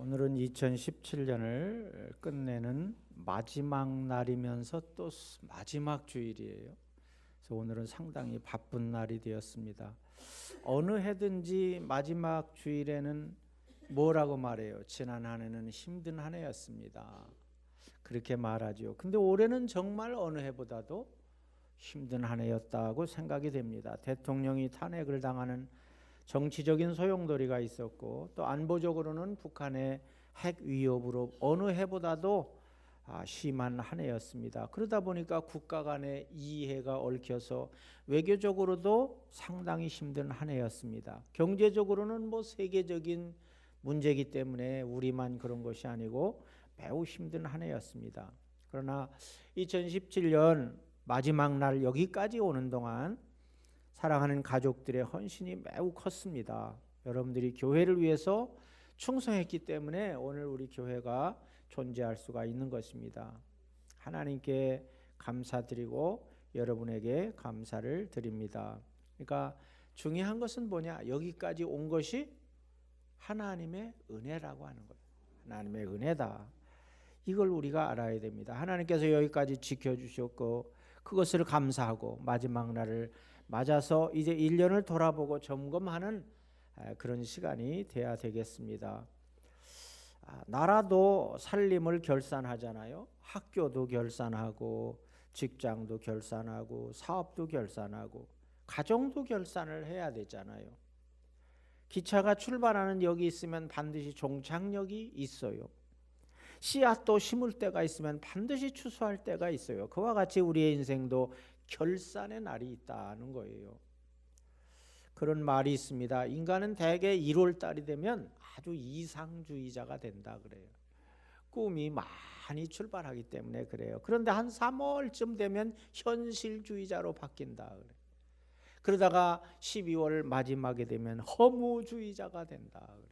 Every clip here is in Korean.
오늘은 2017년을 끝내는 마지막 날이면서 또 마지막 주일이에요. 그래서 오늘은 상당히 바쁜 날이 되었습니다. 어느 해든지 마지막 주일에는 뭐라고 말해요? 지난 한 해는 힘든 한 해였습니다. 그렇게 말하죠. 근데 올해는 정말 어느 해보다도 힘든 한 해였다고 생각이 됩니다. 대통령이 탄핵을 당하는 정치적인 소용돌이가 있었고, 또 안보적으로는 북한의 핵 위협으로 어느 해보다도 심한 한 해였습니다. 그러다 보니까 국가 간의 이해가 얽혀서 외교적으로도 상당히 힘든 한 해였습니다. 경제적으로는 세계적인 문제이기 때문에 우리만 그런 것이 아니고 매우 힘든 한 해였습니다. 그러나 2017년 마지막 날 여기까지 오는 동안 사랑하는 가족들의 헌신이 매우 컸습니다. 여러분들이 교회를 위해서 충성했기 때문에 오늘 우리 교회가 존재할 수가 있는 것입니다. 하나님께 감사드리고 여러분에게 감사를 드립니다. 그러니까 중요한 것은 뭐냐? 여기까지 온 것이 하나님의 은혜라고 하는 거예요. 하나님의 은혜다. 이걸 우리가 알아야 됩니다. 하나님께서 여기까지 지켜주셨고 그것을 감사하고 마지막 날을 맞아서 이제 1년을 돌아보고 점검하는 그런 시간이 돼야 되겠습니다. 나라도 살림을 결산하잖아요. 학교도 결산하고 직장도 결산하고 사업도 결산하고 가정도 결산을 해야 되잖아요. 기차가 출발하는 역이 있으면 반드시 종착역이 있어요. 씨앗도 심을 때가 있으면 반드시 추수할 때가 있어요. 그와 같이 우리의 인생도 결산의 날이 있다는 거예요. 그런 말이 있습니다. 인간은 대개 1월 달이 되면 아주 이상주의자가 된다 그래요. 꿈이 많이 출발하기 때문에 그래요. 그런데 한 3월쯤 되면 현실주의자로 바뀐다 그래요. 그러다가 12월 마지막에 되면 허무주의자가 된다 그래요.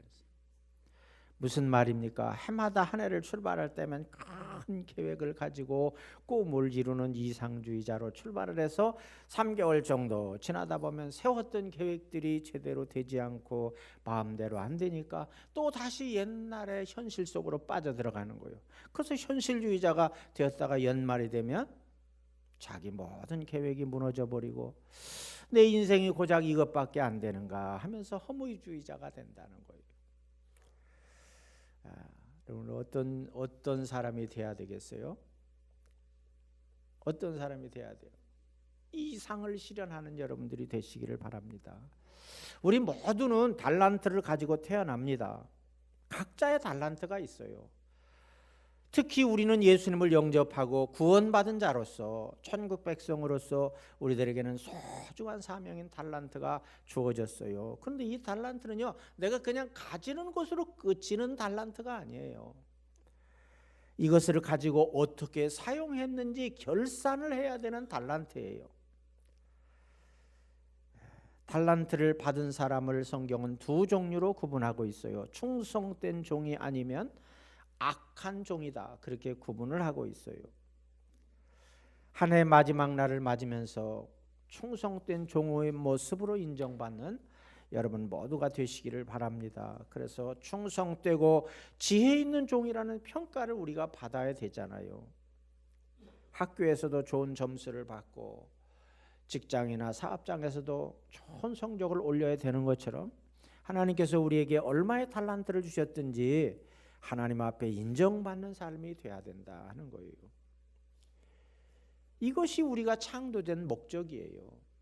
무슨 말입니까? 해마다 한 해를 출발할 때면 큰 계획을 가지고 꿈을 이루는 이상주의자로 출발을 해서 3개월 정도 지나다 보면 세웠던 계획들이 제대로 되지 않고 마음대로 안 되니까 또 다시 옛날의 현실 속으로 빠져들어가는 거예요. 그래서 현실주의자가 되었다가 연말이 되면 자기 모든 계획이 무너져 버리고 내 인생이 고작 이것밖에 안 되는가 하면서 허무주의자가 된다는 거예요. 여러분 어떤 사람이 돼야 되겠어요? 어떤 사람이 돼야 돼요? 이 상을 실현하는 여러분들이 되시기를 바랍니다. 우리 모두는 달란트를 가지고 태어납니다. 각자의 달란트가 있어요. 특히 우리는 예수님을 영접하고 구원받은 자로서 천국 백성으로서 우리들에게는 소중한 사명인 달란트가 주어졌어요. 그런데 이 달란트는요, 내가 그냥 가지는 것으로 그치는 달란트가 아니에요. 이것을 가지고 어떻게 사용했는지 결산을 해야 되는 달란트예요. 달란트를 받은 사람을 성경은 두 종류로 구분하고 있어요. 충성된 종이 아니면 악한 종이다, 그렇게 구분을 하고 있어요. 한 해 마지막 날을 맞으면서 충성된 종의 모습으로 인정받는 여러분 모두가 되시기를 바랍니다. 그래서 충성되고 지혜 있는 종이라는 평가를 우리가 받아야 되잖아요. 학교에서도 좋은 점수를 받고 직장이나 사업장에서도 좋은 성적을 올려야 되는 것처럼 하나님께서 우리에게 얼마의 달란트를 주셨든지 하나님 앞에 인정받는 삶이 돼야 된다 하는 거예요. 이것이 우리가 창조된 목적이에요.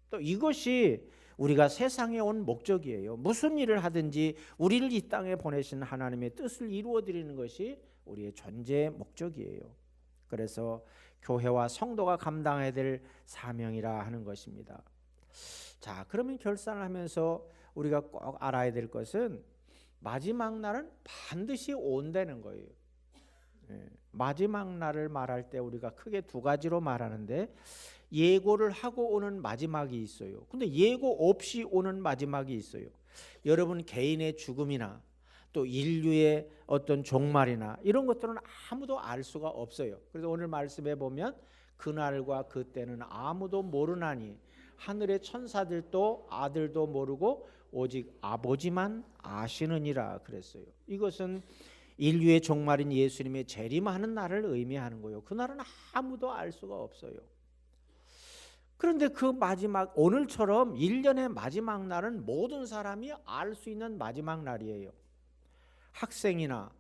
또 이것이 우리가 세상에 온 목적이에요. 무슨 일을 하든지 우리를 이 땅에 보내신 하나님의 뜻을 이루어드리는 것이 우리의 존재의 목적이에요. 그래서 교회와 성도가 감당해야 될 사명이라 하는 것입니다. 자, 그러면 결산을 하면서 우리가 꼭 알아야 될 것은 마지막 날은 반드시 온다는 거예요. 마지막 날을 말할 때 우리가 크게 두 가지로 말하는데, 예고를 하고 오는 마지막이 있어요. 근데 예고 없이 오는 마지막이 있어요. 여러분 개인의 죽음이나 또 인류의 어떤 종말이나 이런 것들은 아무도 알 수가 없어요. 그래서 오늘 말씀에 보면 그날과 그때는 아무도 모르나니 하늘의 천사들도 아들도 모르고 오직 아버지만 아시느니라 그랬어요. 이것은 인류의 종말인 예수님의 재림하는 날을 의미하는 거예요. 그 날은 아무도 알 수가 없어요. 그런데 그 마지막 오늘처럼 1년의 마지막 날은 모든 사람이 알 수 있는 마지막 날이에요. 학생이나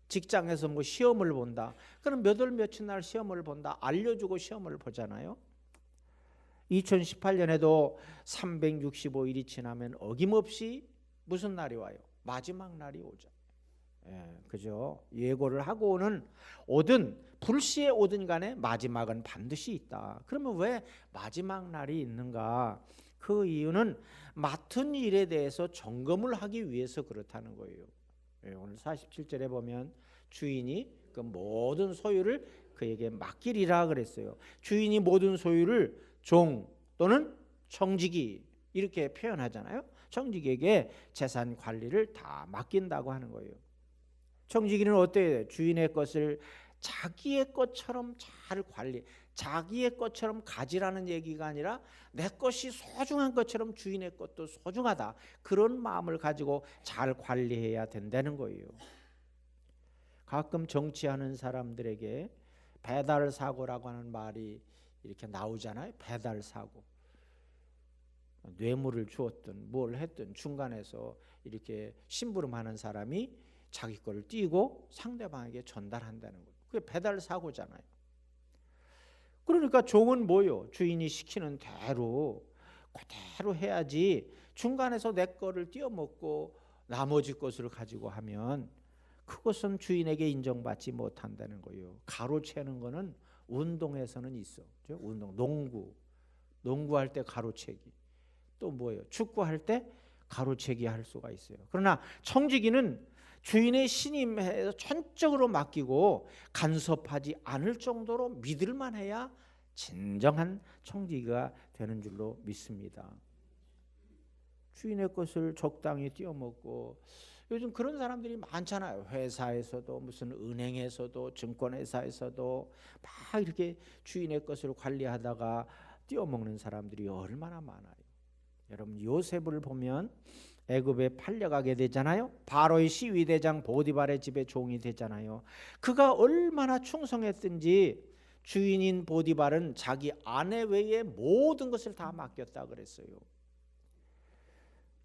직장에서 뭐 시험을 본다. 그럼 몇 월 며칠 날 시험을 본다. 알려주고 시험을 보잖아요. 2018년에도 365일이 지나면 어김없이 무슨 날이 와요? 마지막 날이 오죠. 그죠? 예고를 하고 오든 불시에 오든 간에 마지막은 반드시 있다. 그러면 왜 마지막 날이 있는가? 그 이유는 맡은 일에 대해서 점검을 하기 위해서 그렇다는 거예요. 오늘 47절에 보면 주인이 그 모든 소유를 그에게 맡기리라 그랬어요. 주인이 모든 소유를 종 또는 청지기 이렇게 표현하잖아요. 청지기에게 재산 관리를 다 맡긴다고 하는 거예요. 청지기는 어때요? 주인의 것을 자기의 것처럼 잘 관리, 자기의 것처럼 가지라는 얘기가 아니라 내 것이 소중한 것처럼 주인의 것도 소중하다. 그런 마음을 가지고 잘 관리해야 된다는 거예요. 가끔 정치하는 사람들에게 배달 사고라고 하는 말이 이렇게 나오잖아요. 배달 사고. 뇌물을 주었든 뭘 했든 중간에서 이렇게 심부름하는 사람이 자기 거를 띄고 상대방에게 전달한다는 거예요. 그게 배달 사고잖아요. 그러니까 종은 뭐요? 주인이 시키는 대로 그대로 해야지 중간에서 내 거를 띄어먹고 나머지 것을 가지고 하면 그것은 주인에게 인정받지 못한다는 거예요. 가로채는 거는 운동에서는 있어. 운동, 농구할 때 가로채기. 또 뭐예요? 축구할 때 가로채기 할 수가 있어요. 그러나 청지기는 주인의 신임해서 전적으로 맡기고 간섭하지 않을 정도로 믿을만 해야 진정한 청지기가 되는 줄로 믿습니다. 주인의 것을 적당히 띄어먹고 요즘 그런 사람들이 많잖아요. 회사에서도 무슨 은행에서도 증권회사에서도 막 이렇게 주인의 것을 관리하다가 띄어먹는 사람들이 얼마나 많아요. 여러분 요셉을 보면 애굽에 팔려가게 되잖아요. 바로의 시위대장 보디발의 집에 종이 되잖아요. 그가 얼마나 충성했든지 주인인 보디발은 자기 아내 외에 모든 것을 다 맡겼다 그랬어요.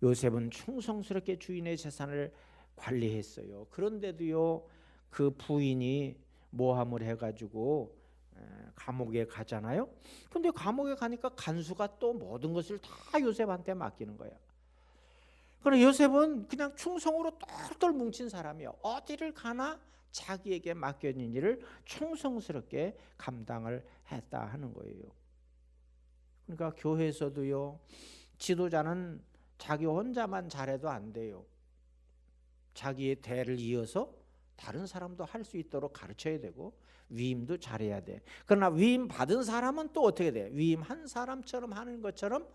요셉은 충성스럽게 주인의 재산을 관리했어요. 그런데도요 그 부인이 모함을 해가지고 감옥에 가잖아요. 근데 감옥에 가니까 간수가 또 모든 것을 다 요셉한테 맡기는 거야. 그러나 요셉은 그냥 충성으로 똘똘 뭉친 사람이요. 어디를 가나 자기에게 맡겨진 일을 충성스럽게 감당을 했다 하는 거예요. 그러니까 교회에서도요. 지도자는 자기 혼자만 잘해도 안 돼요. 자기의 대를 이어서 다른 사람도 할 수 있도록 가르쳐야 되고 위임도 잘해야 돼. 그러나 위임 받은 사람은 또 어떻게 돼? 위임한 사람처럼 하는 것처럼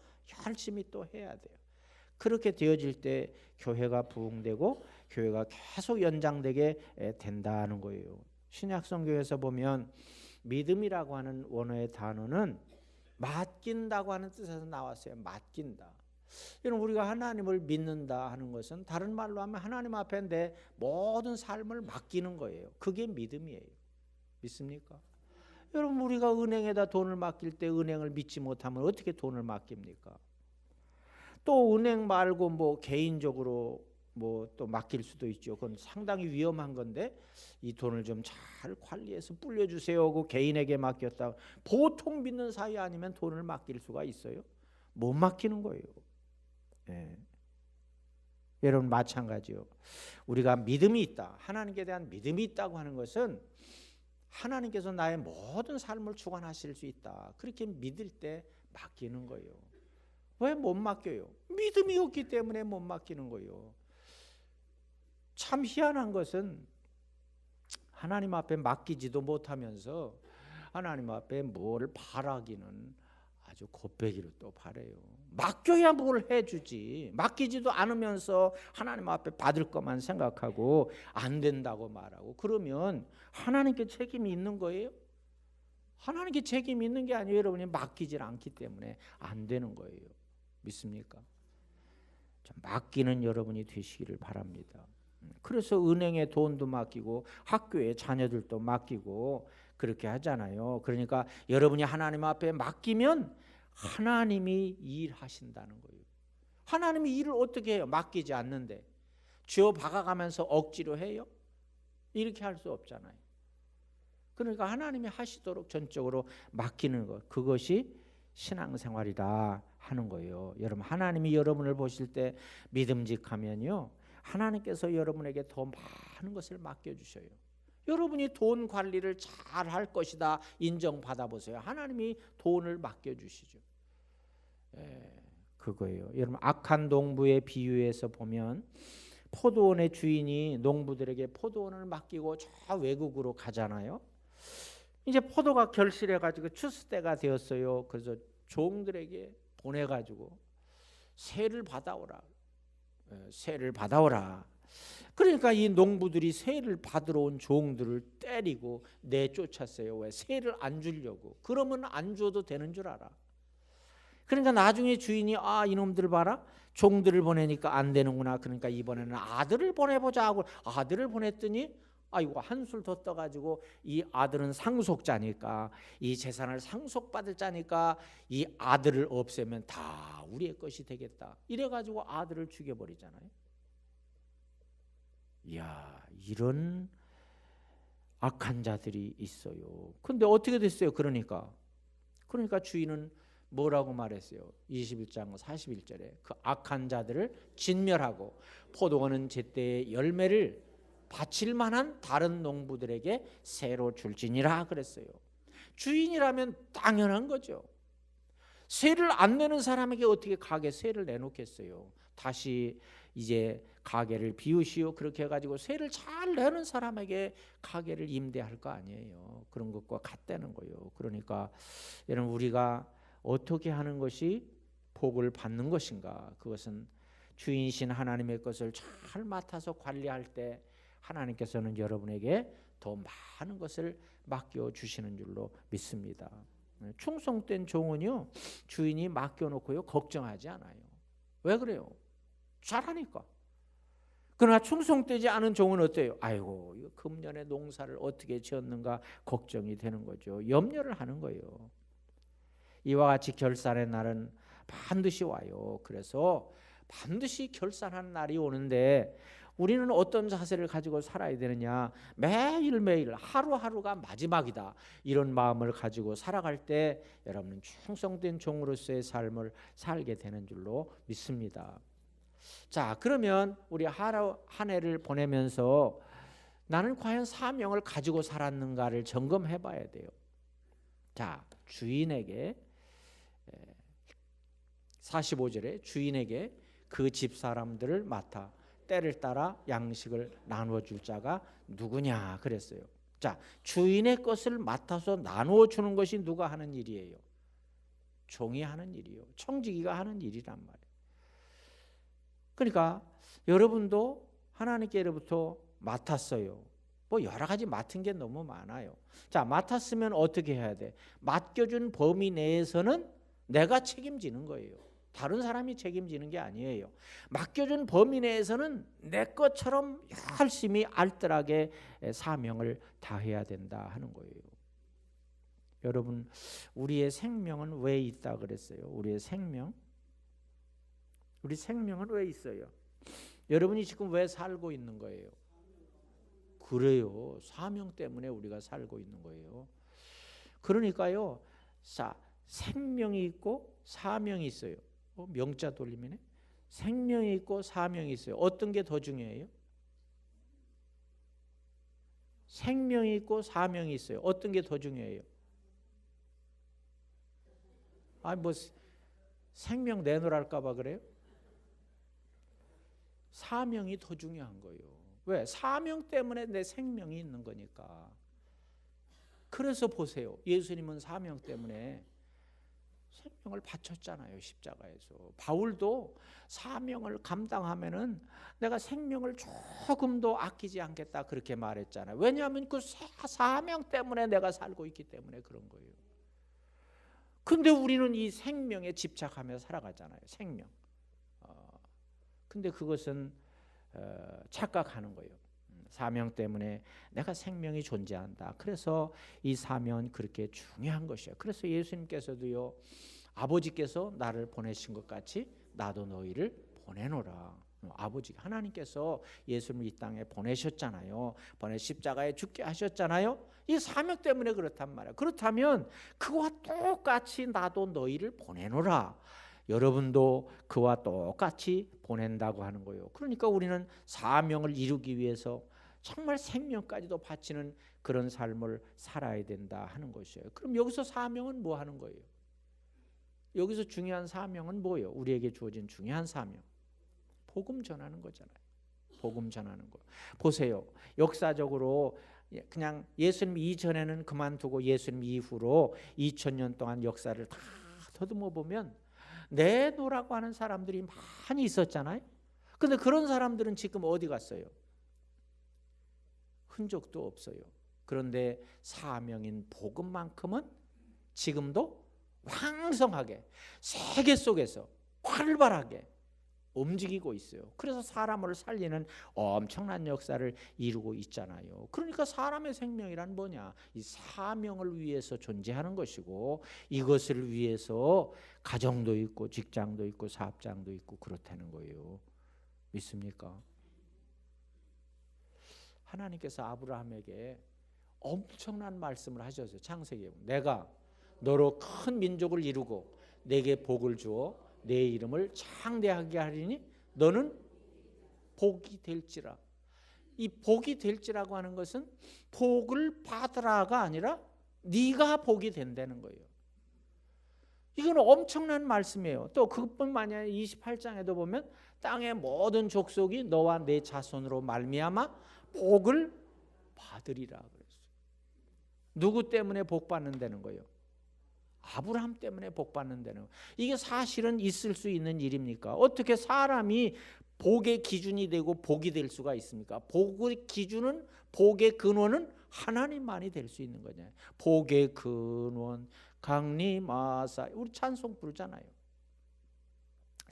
열심히 또 해야 돼요. 그렇게 되어질 때 교회가 부흥되고 교회가 계속 연장되게 된다는 거예요. 신약성경에서 보면 믿음이라고 하는 원어의 단어는 맡긴다고 하는 뜻에서 나왔어요. 맡긴다. 여러분 우리가 하나님을 믿는다 하는 것은 다른 말로 하면 하나님 앞에 내 모든 삶을 맡기는 거예요. 그게 믿음이에요. 믿습니까? 여러분 우리가 은행에다 돈을 맡길 때 은행을 믿지 못하면 어떻게 돈을 맡깁니까? 또 은행 말고 뭐 개인적으로 뭐 또 맡길 수도 있죠. 그건 상당히 위험한 건데 이 돈을 좀 잘 관리해서 불려주세요 하고 개인에게 맡겼다. 보통 믿는 사이 아니면 돈을 맡길 수가 있어요? 못 맡기는 거예요. 예. 여러분 마찬가지요. 우리가 믿음이 있다. 하나님께 대한 믿음이 있다고 하는 것은 하나님께서 나의 모든 삶을 주관하실 수 있다. 그렇게 믿을 때 맡기는 거예요. 왜 못 맡겨요? 믿음이 없기 때문에 못 맡기는 거예요. 참 희한한 것은 하나님 앞에 맡기지도 못하면서 하나님 앞에 뭘 바라기는 아주 곱배기로 또 바래요. 맡겨야 뭘 해주지. 맡기지도 않으면서 하나님 앞에 받을 것만 생각하고 안 된다고 말하고 그러면 하나님께 책임이 있는 거예요? 하나님께 책임이 있는 게 아니에요. 여러분이 맡기질 않기 때문에 안 되는 거예요. 믿습니까? 좀 맡기는 여러분이 되시기를 바랍니다. 그래서 은행에 돈도 맡기고 학교에 자녀들도 맡기고 그렇게 하잖아요. 그러니까 여러분이 하나님 앞에 맡기면 하나님이 일하신다는 거예요. 하나님이 일을 어떻게 해요? 맡기지 않는데 쥐어 박아가면서 억지로 해요? 이렇게 할 수 없잖아요. 그러니까 하나님이 하시도록 전적으로 맡기는 것, 그것이 신앙생활이다 하는 거예요. 여러분, 하나님이 여러분을 보실 때 믿음직하면요, 하나님께서 여러분에게 더 많은 것을 맡겨주셔요. 여러분이 돈 관리를 잘 할 것이다 인정받아 보세요. 하나님이 돈을 맡겨주시죠. 그거예요. 여러분, 악한 농부의 비유에서 보면 포도원의 주인이 농부들에게 포도원을 맡기고 저 외국으로 가잖아요. 이제 포도가 결실해가지고 추수 때가 되었어요. 그래서 종들에게 보내가지고 세를 받아오라. 세를 받아오라. 그러니까 이 농부들이 세를 받으러 온 종들을 때리고 내쫓았어요. 왜? 세를 안 주려고. 그러면 안 줘도 되는 줄 알아. 그러니까 나중에 주인이 이놈들 봐라. 종들을 보내니까 안 되는구나. 그러니까 이번에는 아들을 보내보자 하고 아들을 보냈더니 아이고 한술 더 떠가지고 이 아들은 상속자니까 이 재산을 상속받을 자니까 이 아들을 없애면 다 우리의 것이 되겠다. 이래가지고 아들을 죽여버리잖아요. 이야, 이런 악한 자들이 있어요. 근데 어떻게 됐어요? 그러니까 주인은 뭐라고 말했어요? 21장 41절에 그 악한 자들을 진멸하고 포도원은 제때의 열매를 바칠 만한 다른 농부들에게 새로 줄지니라 그랬어요. 주인이라면 당연한 거죠. 세를 안 내는 사람에게 어떻게 가게 세를 내놓겠어요? 다시 이제 가게를 비우시오 그렇게 해가지고 세를 잘 내는 사람에게 가게를 임대할 거 아니에요. 그런 것과 같다는 거예요. 그러니까 여러분, 우리가 어떻게 하는 것이 복을 받는 것인가? 그것은 주인이신 하나님의 것을 잘 맡아서 관리할 때 하나님께서는 여러분에게 더 많은 것을 맡겨주시는 줄로 믿습니다. 충성된 종은요, 주인이 맡겨놓고요 걱정하지 않아요. 왜 그래요? 잘하니까. 그러나 충성되지 않은 종은 어때요? 아이고, 이거 금년에 농사를 어떻게 지었는가 걱정이 되는 거죠. 염려를 하는 거예요. 이와 같이 결산의 날은 반드시 와요. 그래서 반드시 결산하는 날이 오는데 우리는 어떤 자세를 가지고 살아야 되느냐? 매일매일 하루하루가 마지막이다. 이런 마음을 가지고 살아갈 때 여러분은 충성된 종으로서의 삶을 살게 되는 줄로 믿습니다. 자, 그러면 우리 한 해를 보내면서 나는 과연 사명을 가지고 살았는가를 점검해 봐야 돼요. 자, 주인에게 45절에 주인에게 그 집 사람들을 맡아 때를 따라 양식을 나누어 줄 자가 누구냐 그랬어요. 자, 주인의 것을 맡아서 나누어 주는 것이 누가 하는 일이에요? 종이 하는 일이요. 청지기가 하는 일이란 말이에요. 그러니까 여러분도 하나님께로부터 맡았어요. 뭐 여러 가지 맡은 게 너무 많아요. 자, 맡았으면 어떻게 해야 돼? 맡겨준 범위 내에서는 내가 책임지는 거예요. 다른 사람이 책임지는 게 아니에요. 맡겨준 범위 내에서는 내 것처럼 열심히 알뜰하게 사명을 다해야 된다 하는 거예요. 여러분, 우리의 생명은 왜 있다 그랬어요? 우리 생명은 왜 있어요? 여러분이 지금 왜 살고 있는 거예요? 그래요. 사명 때문에 우리가 살고 있는 거예요. 그러니까요, 생명이 있고 사명이 있어요. 명자 돌림이네. 생명이 있고 사명이 있어요. 어떤 게 더 중요해요? 생명이 있고 사명이 있어요. 어떤 게 더 중요해요? 생명 내놓을까 봐 그래요? 사명이 더 중요한 거예요. 왜? 사명 때문에 내 생명이 있는 거니까. 그래서 보세요. 예수님은 사명 때문에 생명을 바쳤잖아요. 십자가에서. 바울도 사명을 감당하면은 내가 생명을 조금도 아끼지 않겠다 그렇게 말했잖아요. 왜냐하면 그 사명 때문에 내가 살고 있기 때문에 그런 거예요. 근데 우리는 이 생명에 집착하며 살아가잖아요. 생명. 근데 그것은 착각하는 거예요. 사명 때문에 내가 생명이 존재한다. 그래서 이 사명은 그렇게 중요한 것이에요. 그래서 예수님께서도요, 아버지께서 나를 보내신 것 같이 나도 너희를 보내노라. 아버지 하나님께서 예수님을 이 땅에 보내셨잖아요. 보내 십자가에 죽게 하셨잖아요. 이 사명 때문에 그렇단 말이에요. 그렇다면 그와 똑같이 나도 너희를 보내노라. 여러분도 그와 똑같이 보낸다고 하는 거예요. 그러니까 우리는 사명을 이루기 위해서 정말 생명까지도 바치는 그런 삶을 살아야 된다 하는 것이에요. 그럼 여기서 사명은 뭐 하는 거예요? 여기서 중요한 사명은 뭐예요? 우리에게 주어진 중요한 사명, 복음 전하는 거잖아요. 복음 전하는 거. 보세요. 역사적으로 그냥 예수님 이전에는 그만두고 예수님 이후로 2000년 동안 역사를 다 더듬어 보면 내노라고 하는 사람들이 많이 있었잖아요. 근데 그런 사람들은 지금 어디 갔어요? 흔적도 없어요. 그런데 사명인 복음만큼은 지금도 왕성하게 세계 속에서 활발하게 움직이고 있어요. 그래서 사람을 살리는 엄청난 역사를 이루고 있잖아요. 그러니까 사람의 생명이란 뭐냐? 이 사명을 위해서 존재하는 것이고, 이것을 위해서 가정도 있고 직장도 있고 사업장도 있고 그렇다는 거예요. 믿습니까? 하나님께서 아브라함에게 엄청난 말씀을 하셨어요. 창세기에 내가 너로 큰 민족을 이루고 내게 복을 주어 내 이름을 창대하게 하리니 너는 복이 될지라. 이 복이 될지라고 하는 것은 복을 받으라가 아니라 네가 복이 된다는 거예요. 이건 엄청난 말씀이에요. 또 그뿐만이 아니라 28장에도 보면 땅의 모든 족속이 너와 내 자손으로 말미암아 복을 받으리라 그랬어요. 누구 때문에 복 받는다는 거예요? 아브라함 때문에 복 받는다는 거예요. 이게 사실은 있을 수 있는 일입니까? 어떻게 사람이 복의 기준이 되고 복이 될 수가 있습니까? 복의 기준은, 복의 근원은 하나님만이 될 수 있는 거잖아요. 복의 근원 강림하사, 우리 찬송 부르잖아요.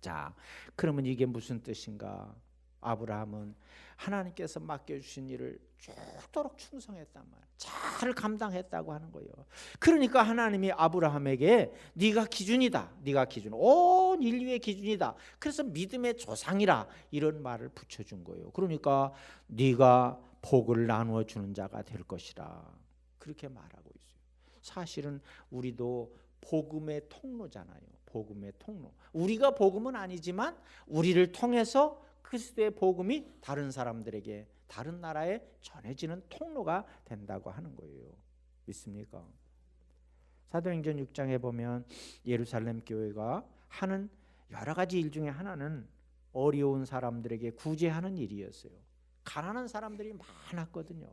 자, 그러면 이게 무슨 뜻인가? 아브라함은 하나님께서 맡겨주신 일을 죽도록 충성했단 말이에요. 잘 감당했다고 하는 거예요. 그러니까 하나님이 아브라함에게 네가 기준이다, 네가 기준, 온 인류의 기준이다. 그래서 믿음의 조상이라 이런 말을 붙여준 거예요. 그러니까 네가 복을 나누어 주는 자가 될 것이라 그렇게 말하고 있어요. 사실은 우리도 복음의 통로잖아요. 복음의 통로. 우리가 복음은 아니지만 우리를 통해서 그리스도의 복음이 다른 사람들에게, 다른 나라에 전해지는 통로가 된다고 하는 거예요. 믿습니까? 사도행전 6장에 보면 예루살렘 교회가 하는 여러 가지 일 중에 하나는 어려운 사람들에게 구제하는 일이었어요. 가난한 사람들이 많았거든요.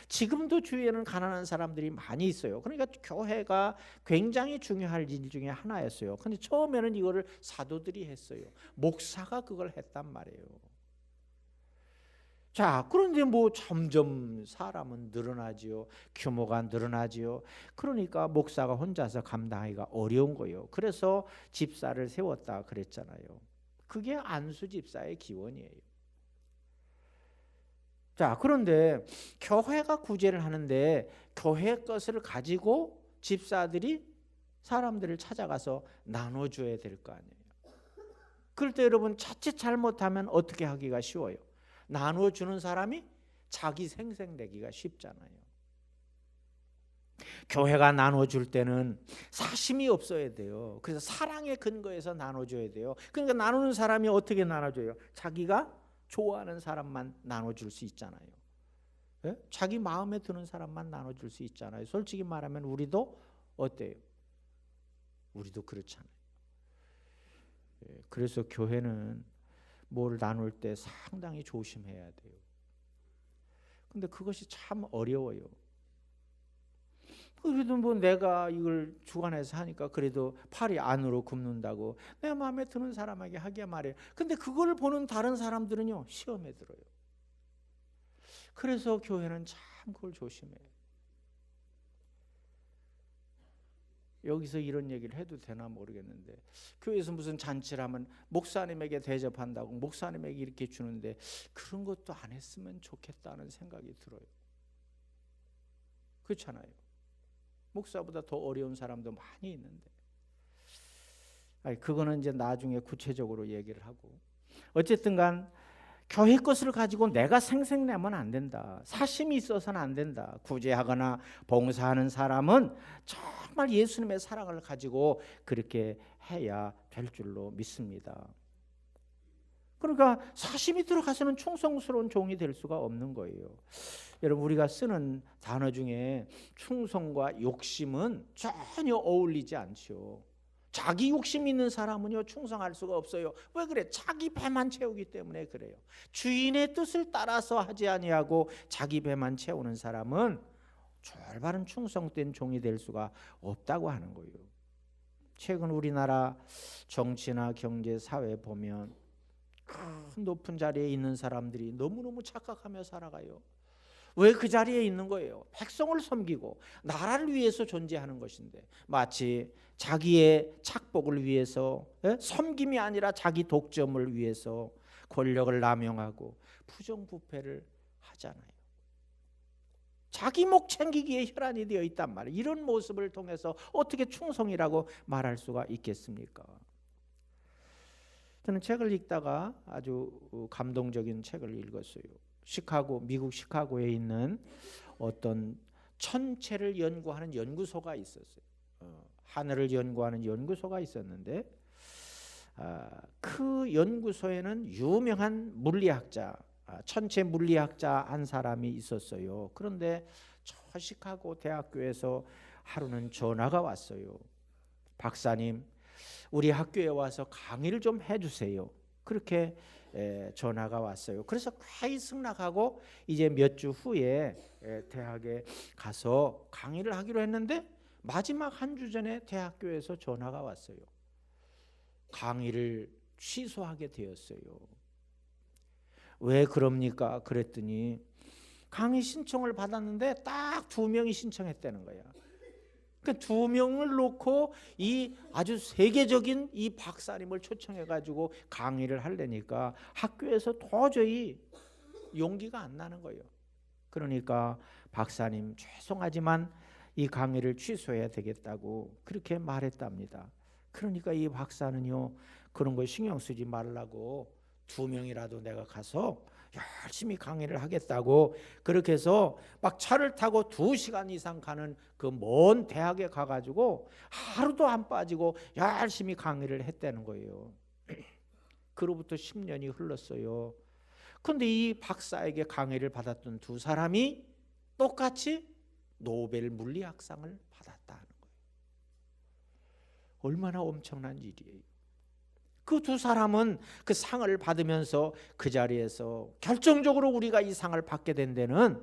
지금도 주위에는 가난한 사람들이 많이 있어요. 그러니까 교회가 굉장히 중요할 일 중에 하나였어요. 근데 처음에는 이거를 사도들이 했어요. 목사가 그걸 했단 말이에요. 자, 그런데 뭐 점점 사람은 늘어나지요. 규모가 늘어나지요. 그러니까 목사가 혼자서 감당하기가 어려운 거예요. 그래서 집사를 세웠다 그랬잖아요. 그게 안수 집사의 기원이에요. 자, 그런데 교회가 구제를 하는데 교회 것을 가지고 집사들이 사람들을 찾아가서 나눠줘야 될 거 아니에요. 그럴 때 여러분 자칫 잘못하면 어떻게 하기가 쉬워요? 나눠주는 사람이 자기 생색내기가 쉽잖아요. 교회가 나눠줄 때는 사심이 없어야 돼요. 그래서 사랑의 근거에서 나눠줘야 돼요. 그러니까 나누는 사람이 어떻게 나눠줘요? 자기가 좋아하는 사람만 나눠줄 수 있잖아요. 예? 자기 마음에 드는 사람만 나눠줄 수 있잖아요. 솔직히 말하면 우리도 어때요? 우리도 그렇잖아요. 예, 그래서 교회는 뭘 나눌 때 상당히 조심해야 돼요. 근데 그것이 참 어려워요. 그래도 뭐 내가 이걸 주관해서 하니까 그래도 팔이 안으로 굽는다고 내 마음에 드는 사람에게 하기야 말이에요. 근데 그걸 보는 다른 사람들은요 시험에 들어요. 그래서 교회는 참 그걸 조심해요. 여기서 이런 얘기를 해도 되나 모르겠는데, 교회에서 무슨 잔치를 하면 목사님에게 대접한다고 목사님에게 이렇게 주는데 그런 것도 안 했으면 좋겠다는 생각이 들어요. 그렇잖아요. 목사보다 더 어려운 사람도 많이 있는데. 그거는 이제 나중에 구체적으로 얘기를 하고, 어쨌든 간 교회 것을 가지고 내가 생색내면 안 된다. 사심이 있어서는 안 된다. 구제하거나 봉사하는 사람은 정말 예수님의 사랑을 가지고 그렇게 해야 될 줄로 믿습니다. 그러니까 사심이 들어가서는 충성스러운 종이 될 수가 없는 거예요. 여러분, 우리가 쓰는 단어 중에 충성과 욕심은 전혀 어울리지 않죠. 자기 욕심 있는 사람은요 충성할 수가 없어요. 왜 그래? 자기 배만 채우기 때문에 그래요. 주인의 뜻을 따라서 하지 아니하고 자기 배만 채우는 사람은 올바른 충성된 종이 될 수가 없다고 하는 거예요. 최근 우리나라 정치나 경제, 사회 보면 큰 높은 자리에 있는 사람들이 너무너무 착각하며 살아가요. 왜 그 자리에 있는 거예요? 백성을 섬기고 나라를 위해서 존재하는 것인데 마치 자기의 착복을 위해서, 섬김이 아니라 자기 독점을 위해서 권력을 남용하고 부정부패를 하잖아요. 자기 목 챙기기에 혈안이 되어 있단 말이에요. 이런 모습을 통해서 어떻게 충성이라고 말할 수가 있겠습니까? 저는 책을 읽다가 아주 감동적인 책을 읽었어요. 미국 시카고에 있는 어떤 천체를 연구하는 연구소가 있었어요. 하늘을 연구하는 연구소가 있었는데, 그 연구소에는 유명한 물리학자, 천체 물리학자 한 사람이 있었어요. 그런데 저 시카고 대학교에서 하루는 전화가 왔어요. 박사님, 우리 학교에 와서 강의를 좀 해주세요. 그렇게 전화가 왔어요. 그래서 과히 승낙하고 이제 몇 주 후에 대학에 가서 강의를 하기로 했는데 마지막 한 주 전에 대학교에서 전화가 왔어요. 강의를 취소하게 되었어요. 왜 그럽니까? 그랬더니 강의 신청을 받았는데 딱 2명이 신청했다는 거야. 그러니까 2명을 놓고 이 아주 세계적인 이 박사님을 초청해 가지고 강의를 하려니까 학교에서 도저히 용기가 안 나는 거예요. 그러니까 박사님, 죄송하지만 이 강의를 취소해야 되겠다고 그렇게 말했답니다. 그러니까 이 박사는요, 그런 거 신경 쓰지 말라고 2명이라도 내가 가서 열심히 강의를 하겠다고 그렇게 해서 막 차를 타고 2시간 이상 가는 그 먼 대학에 가가지고 하루도 안 빠지고 열심히 강의를 했다는 거예요. 그로부터 10년이 흘렀어요. 그런데 이 박사에게 강의를 받았던 2 사람이 똑같이 노벨 물리학상을 받았다는 거예요. 얼마나 엄청난 일이에요. 그 2 사람은 그 상을 받으면서 그 자리에서 결정적으로 우리가 이 상을 받게 된 데는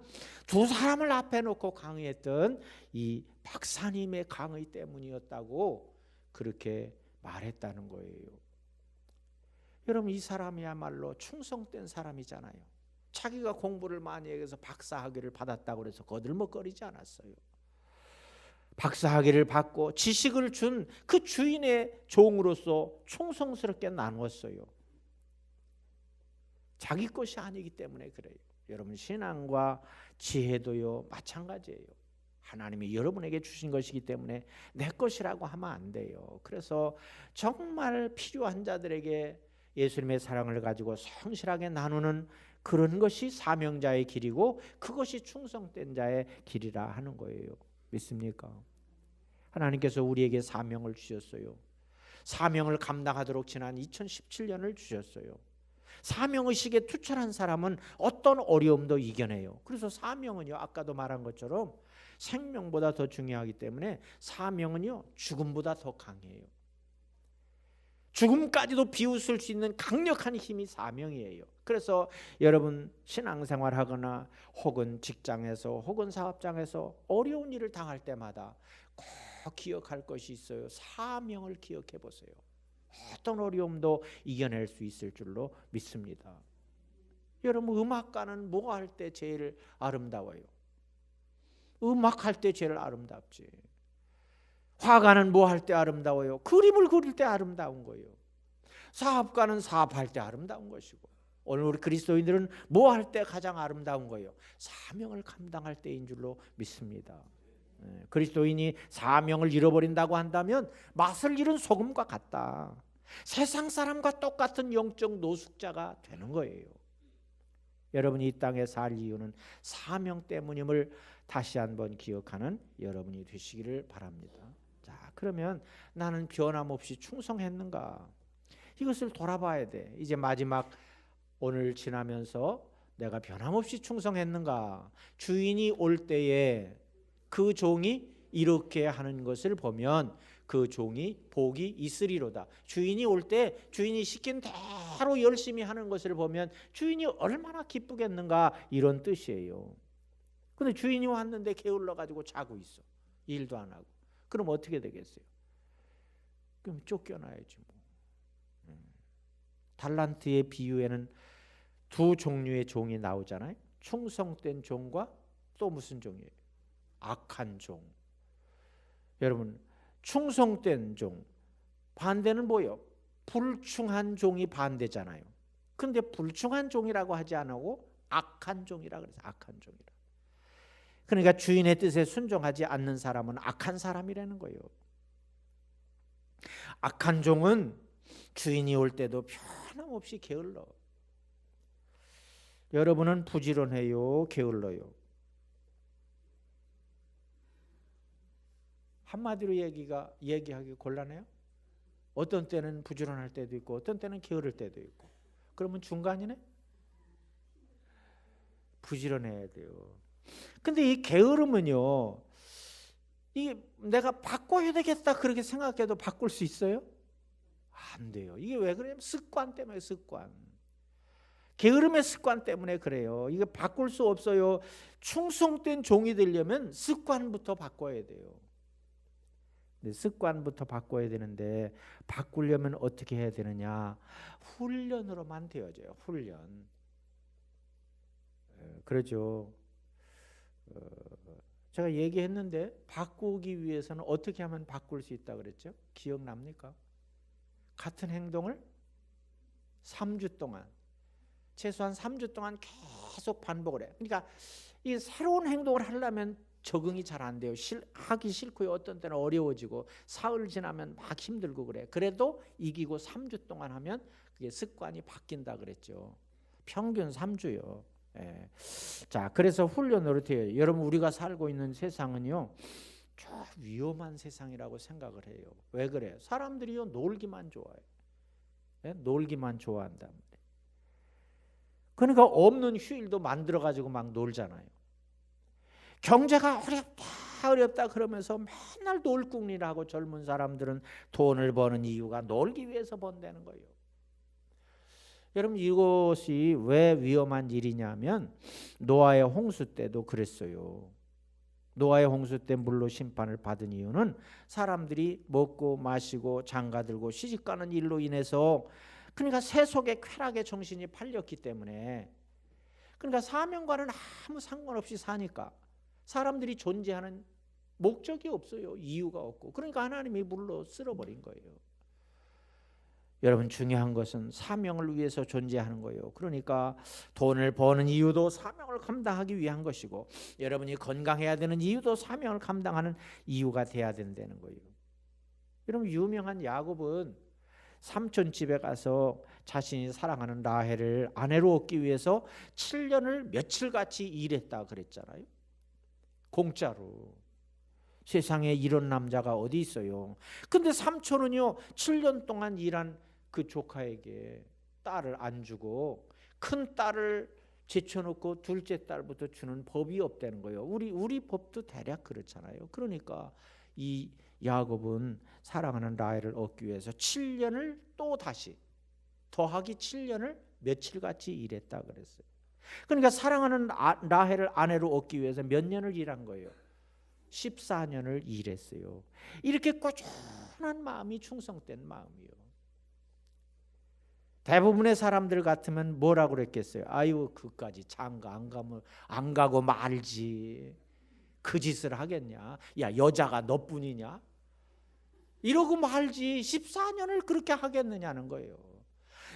2 사람을 앞에 놓고 강의했던 이 박사님의 강의 때문이었다고 그렇게 말했다는 거예요. 여러분, 이 사람이야말로 충성된 사람이잖아요. 자기가 공부를 많이 해서 박사학위를 받았다고 해서 거들먹거리지 않았어요. 박사학위를 받고 지식을 준 그 주인의 종으로서 충성스럽게 나누었어요. 자기 것이 아니기 때문에 그래요. 여러분, 신앙과 지혜도요 마찬가지예요. 하나님이 여러분에게 주신 것이기 때문에 내 것이라고 하면 안 돼요. 그래서 정말 필요한 자들에게 예수님의 사랑을 가지고 성실하게 나누는 그런 것이 사명자의 길이고 그것이 충성된 자의 길이라 하는 거예요. 믿습니까? 하나님께서 우리에게 사명을 주셨어요. 사명을 감당하도록 지난 2017년을 주셨어요. 사명의식에 투철한 사람은 어떤 어려움도 이겨내요. 그래서 사명은요, 아까도 말한 것처럼 생명보다 더 중요하기 때문에 사명은요, 죽음보다 더 강해요. 죽음까지도 비웃을 수 있는 강력한 힘이 사명이에요. 그래서 여러분, 신앙생활하거나 혹은 직장에서 혹은 사업장에서 어려운 일을 당할 때마다 꼭 기억할 것이 있어요. 사명을 기억해 보세요. 어떤 어려움도 이겨낼 수 있을 줄로 믿습니다. 여러분, 음악가는 뭐 할 때 제일 아름다워요? 음악할 때 제일 아름답지. 화가는 뭐 할 때 아름다워요? 그림을 그릴 때 아름다운 거예요. 사업가는 사업할 때 아름다운 것이고, 오늘 우리 그리스도인들은 뭐 할 때 가장 아름다운 거예요? 사명을 감당할 때인 줄로 믿습니다. 그리스도인이 사명을 잃어버린다고 한다면 맛을 잃은 소금과 같다. 세상 사람과 똑같은 영적 노숙자가 되는 거예요. 여러분이 이 땅에 살 이유는 사명 때문임을 다시 한번 기억하는 여러분이 되시기를 바랍니다. 자, 그러면 나는 변함없이 충성했는가? 이것을 돌아봐야 돼. 이제 마지막 오늘 지나면서 내가 변함없이 충성했는가? 주인이 올 때에 그 종이 이렇게 하는 것을 보면 그 종이 복이 있으리로다. 주인이 올 때 주인이 시킨 대로 열심히 하는 것을 보면 주인이 얼마나 기쁘겠는가, 이런 뜻이에요. 근데 주인이 왔는데 게을러 가지고 자고 있어. 일도 안 하고. 그럼 어떻게 되겠어요? 그럼 쫓겨나야지 뭐. 달란트의 비유에는 두 종류의 종이 나오잖아요. 충성된 종과 또 무슨 종이에요? 악한 종. 여러분, 충성된 종, 반대는 뭐예요? 불충한 종이 반대잖아요. 근데 불충한 종이라고 하지 않고 악한 종이라 그래서 악한 종이라. 그러니까 주인의 뜻에 순종하지 않는 사람은 악한 사람이라는 거예요. 악한 종은 주인이 올 때도 변함없이 게을러. 여러분은 부지런해요, 게을러요? 한마디로 얘기하기 곤란해요? 어떤 때는 부지런할 때도 있고 어떤 때는 게으를 때도 있고. 그러면 중간이네? 부지런해야 돼요. 근데 이 게으름은요, 이게 내가 바꿔야 되겠다 그렇게 생각해도 바꿀 수 있어요? 안 돼요. 이게 왜 그래요? 습관 때문에, 습관. 게으름의 습관 때문에 그래요. 이거 바꿀 수 없어요. 충성된 종이 되려면 습관부터 바꿔야 돼요. 습관부터 바꿔야 되는데 바꾸려면 어떻게 해야 되느냐? 훈련으로만 되어져요. 훈련. 그렇죠. 제가 얘기했는데 바꾸기 위해서는 어떻게 하면 바꿀 수 있다 그랬죠? 기억납니까? 같은 행동을 3주 동안, 최소한 3주 동안 계속 반복을 해요. 그러니까 이 새로운 행동을 하려면 적응이 잘 안 돼요. 하기 싫고요. 어떤 때는 어려워지고 사흘 지나면 막 힘들고 그래. 그래도 이기고 3주 동안 하면 그게 습관이 바뀐다 그랬죠. 평균 3주요. 예. 자, 그래서 훈련으로 돼요. 여러분, 우리가 살고 있는 세상은요, 저 위험한 세상이라고 생각을 해요. 왜 그래요? 사람들이요, 놀기만 좋아해요. 예? 놀기만 좋아한단 말이에요. 그러니까 없는 휴일도 만들어 가지고 막 놀잖아요. 경제가 어렵다 그러면서 맨날 놀궁리를 하고 젊은 사람들은 돈을 버는 이유가 놀기 위해서 번다는 거예요. 여러분, 이것이 왜 위험한 일이냐면 노아의 홍수 때도 그랬어요. 노아의 홍수 때 물로 심판을 받은 이유는 사람들이 먹고 마시고 장가들고 시집가는 일로 인해서, 그러니까 세속의 쾌락의 정신이 팔렸기 때문에, 그러니까 사명과는 아무 상관없이 사니까 사람들이 존재하는 목적이 없어요. 이유가 없고. 그러니까 하나님이 물로 쓸어버린 거예요. 여러분, 중요한 것은 사명을 위해서 존재하는 거예요. 그러니까 돈을 버는 이유도 사명을 감당하기 위한 것이고, 여러분이 건강해야 되는 이유도 사명을 감당하는 이유가 돼야 된다는 거예요. 여러분, 유명한 야곱은 삼촌 집에 가서 자신이 사랑하는 라헬을 아내로 얻기 위해서 7년을 며칠같이 일했다 그랬잖아요. 공짜로. 세상에 이런 남자가 어디 있어요. 근데 삼촌은요, 7년 동안 일한 그 조카에게 딸을 안 주고 큰 딸을 제쳐놓고 둘째 딸부터 주는 법이 없다는 거예요. 우리 법도 대략 그렇잖아요. 그러니까 이 야곱은 사랑하는 라헬을 얻기 위해서 7년을 또 다시 더하기 7년을 며칠같이 일했다 그랬어요. 그러니까 사랑하는 라헬을 아내로 얻기 위해서 몇 년을 일한 거예요? 14년을 일했어요. 이렇게 꾸준한 마음이 충성된 마음이요. 대부분의 사람들 같으면 뭐라고 그랬겠어요? 아유, 그까지 장가 안 가고 말지. 그 짓을 하겠냐? 야, 여자가 너뿐이냐? 이러고 말지 14년을 그렇게 하겠느냐는 거예요.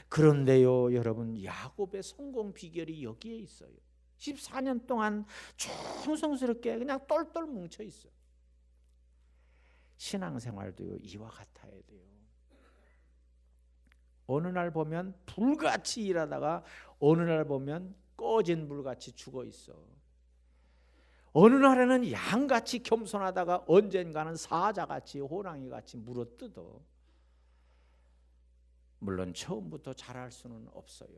그런데요, 여러분, 야곱의 성공 비결이 여기에 있어요. 14년 동안 충성스럽게 그냥 똘똘 뭉쳐 있어. 신앙생활도요, 이와 같아야 돼요. 어느 날 보면 불같이 일하다가 어느 날 보면 꺼진 불같이 죽어 있어. 어느 날에는 양같이 겸손하다가 언젠가는 사자같이 호랑이같이 물어뜯어. 물론 처음부터 잘할 수는 없어요.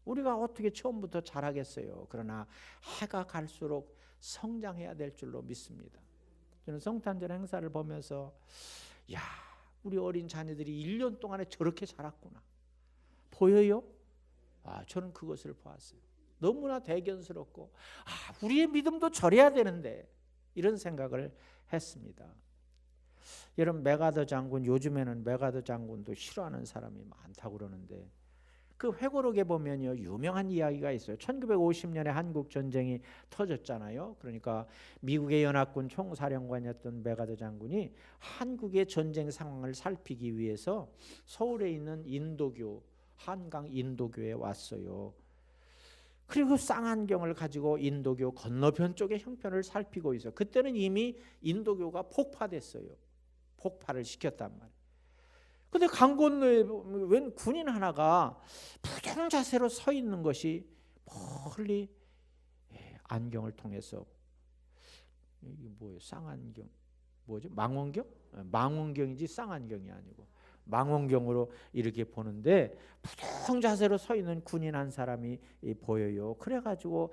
우리가 어떻게 처음부터 잘하겠어요. 그러나 해가 갈수록 성장해야 될 줄로 믿습니다. 저는 성탄절 행사를 보면서 야, 우리 어린 자녀들이 1년 동안에 저렇게 자랐구나. 보여요? 저는 그것을 보았어요. 너무나 대견스럽고 우리의 믿음도 저래야 되는데 이런 생각을 했습니다. 여러분, 메가더 장군, 요즘에는 메가더 장군도 싫어하는 사람이 많다고 그러는데 그 회고록에 보면요, 유명한 이야기가 있어요. 1950년에 한국 전쟁이 터졌잖아요. 그러니까 미국의 연합군 총사령관이었던 메가더 장군이 한국의 전쟁 상황을 살피기 위해서 서울에 있는 인도교, 한강 인도교에 왔어요. 그리고 쌍안경을 가지고 인도교 건너편 쪽의 형편을 살피고 있어요. 그때는 이미 인도교가 폭파됐어요. 폭발을 시켰단 말이에요. 근데 강 건너에 웬 군인 하나가 부정 자세로 서 있는 것이 멀리 안경을 통해서, 이게 뭐예요? 쌍안경 뭐죠? 망원경? 망원경이지 쌍안경이 아니고 망원경으로 이렇게 보는데 부정 자세로 서 있는 군인 한 사람이 보여요. 그래가지고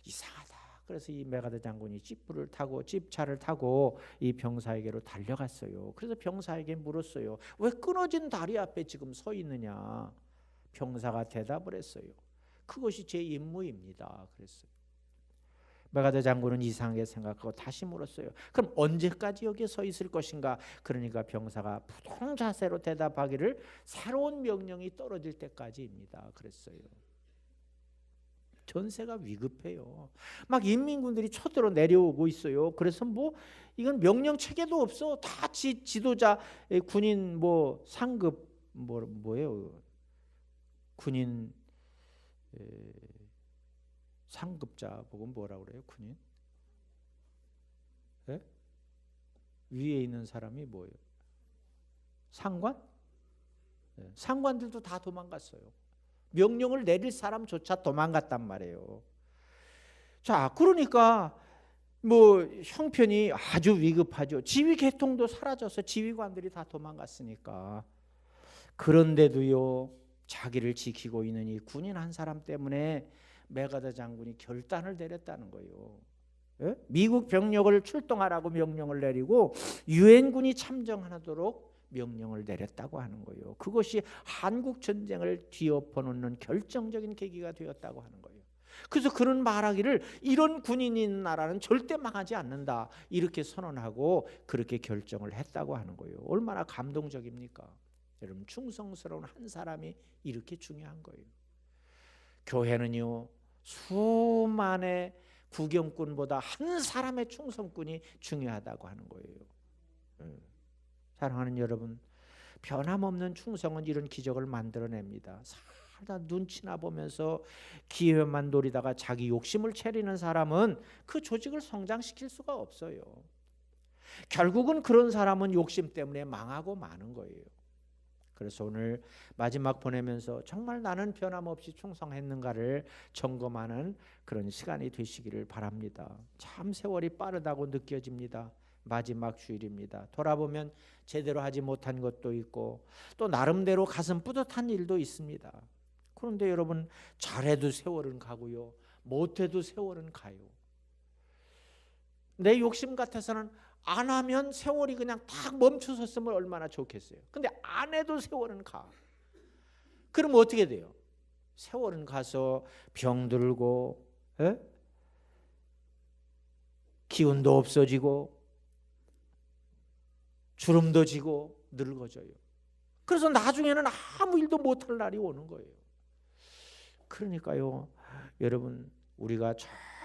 이상하다. 그래서 이 메가더 장군이 집차를 타고 이 병사에게로 달려갔어요. 그래서 병사에게 물었어요. 왜 끊어진 다리 앞에 지금 서 있느냐? 병사가 대답을 했어요. 그것이 제 임무입니다. 그랬어요. 메가더 장군은 이상하게 생각하고 다시 물었어요. 그럼 언제까지 여기에 서 있을 것인가? 그러니까 병사가 부동 자세로 대답하기를 새로운 명령이 떨어질 때까지입니다. 그랬어요. 전세가 위급해요. 막 인민군들이 쳐들어 내려오고 있어요. 그래서 이건 명령 체계도 없어. 다 지도자 군인 상급 뭐예요? 군인 상급자 보고 뭐라고 그래요? 군인? 네? 위에 있는 사람이 뭐예요? 상관? 네. 상관들도 다 도망갔어요. 명령을 내릴 사람조차 도망갔단 말이에요. 자, 그러니까 형편이 아주 위급하죠. 지휘 계통도 사라져서 지휘관들이 다 도망갔으니까. 그런데도요, 자기를 지키고 있는 이 군인 한 사람 때문에 메가더 장군이 결단을 내렸다는 거예요. 예? 미국 병력을 출동하라고 명령을 내리고 유엔군이 참전하도록 명령을 내렸다고 하는 거예요. 그것이 한국 전쟁을 뒤엎어놓는 결정적인 계기가 되었다고 하는 거예요. 그래서 그런 말하기를 이런 군인이 있는 나라는 절대 망하지 않는다, 이렇게 선언하고 그렇게 결정을 했다고 하는 거예요. 얼마나 감동적입니까? 여러분, 충성스러운 한 사람이 이렇게 중요한 거예요. 교회는요, 수만의 구경꾼보다 한 사람의 충성꾼이 중요하다고 하는 거예요. 사랑하는 여러분, 변함없는 충성은 이런 기적을 만들어냅니다. 살다 눈치나 보면서 기회만 노리다가 자기 욕심을 차리는 사람은 그 조직을 성장시킬 수가 없어요. 결국은 그런 사람은 욕심 때문에 망하고 마는 거예요. 그래서 오늘 마지막 보내면서 정말 나는 변함없이 충성했는가를 점검하는 그런 시간이 되시기를 바랍니다. 참 세월이 빠르다고 느껴집니다. 마지막 주일입니다. 돌아보면 제대로 하지 못한 것도 있고 또 나름대로 가슴 뿌듯한 일도 있습니다. 그런데 여러분, 잘해도 세월은 가고요, 못해도 세월은 가요. 내 욕심 같아서는 안 하면 세월이 그냥 딱 멈춰섰으면 얼마나 좋겠어요. 근데 안 해도 세월은 가. 그럼 어떻게 돼요? 세월은 가서 병들고, 기운도 없어지고 주름도 지고 늙어져요. 그래서 나중에는 아무 일도 못할 날이 오는 거예요. 그러니까요, 여러분, 우리가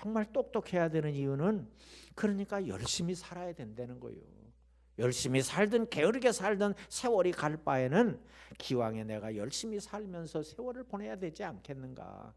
정말 똑똑해야 되는 이유는 그러니까 열심히 살아야 된다는 거예요. 열심히 살든 게으르게 살든 세월이 갈 바에는 기왕에 내가 열심히 살면서 세월을 보내야 되지 않겠는가.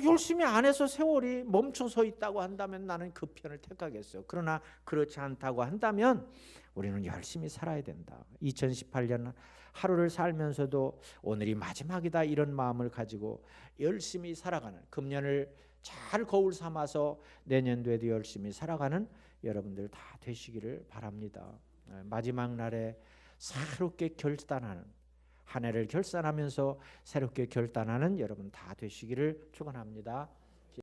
열심히 안 해서 세월이 멈춰서 있다고 한다면 나는 그 편을 택하겠어요. 그러나 그렇지 않다고 한다면 우리는 열심히 살아야 된다. 2018년 하루를 살면서도 오늘이 마지막이다 이런 마음을 가지고 열심히 살아가는, 금년을 잘 거울 삼아서 내년도에도 열심히 살아가는 여러분들 다 되시기를 바랍니다. 마지막 날에 새롭게 결단하는, 한 해를 결산하면서 새롭게 결단하는 여러분 다 되시기를 축원합니다.